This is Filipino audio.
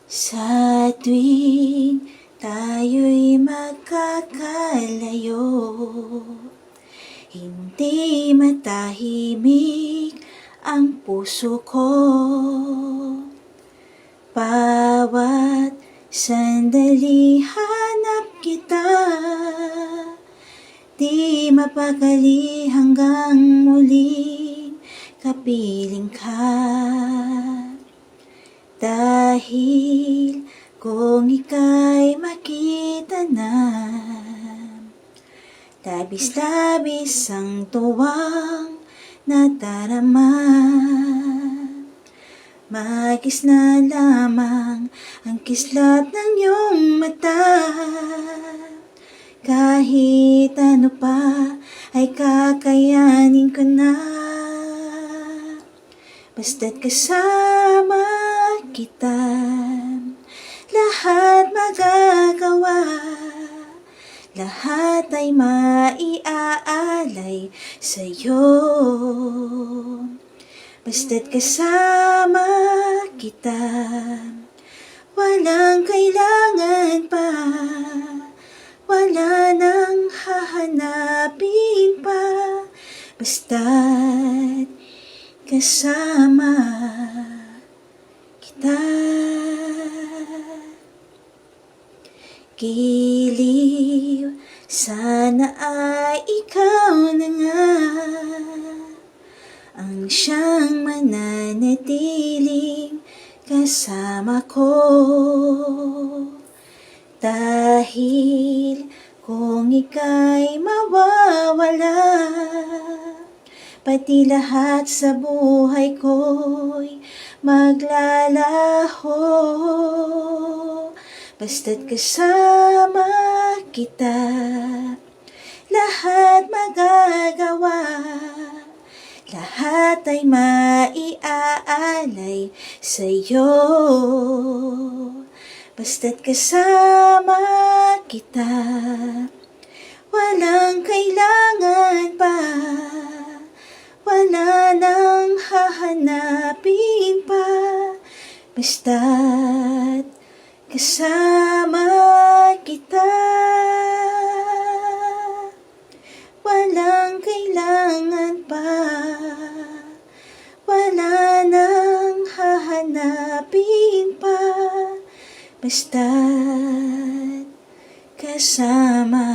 Sa tuwing tayo'y magkakalayo, hindi matahimik ang puso ko. Bawat sandali hanap kita, di mapakali hanggang muling kapiling ka. Dahil kung ika'y makita na, labis-labis ang tuwang nadarama. Magis na lamang ang kislap ng iyong mata. Kahit ano pa ay kakayanin ko na, basta't kasama kita, lahat magagawa, lahat ay maiaalay sa'yo. Basta't kasama kita, walang kailangan pa, wala nang hahanapin pa, basta't kasama kita. Giliw, sana ay ikaw na nga ang siyang mananatiling kasama ko. Dahil kung ika'y mawawala, pati lahat sa buhay ko'y maglalaho. Basta't kasama kita, lahat magagawa, lahat ay maiaalay sa'yo. Basta't kasama kita, walang kailangan pa, wala nang hahanapin pa, basta't kasama kita. Walang kailangan pa, wala nang hahanapin pa, basta't kasama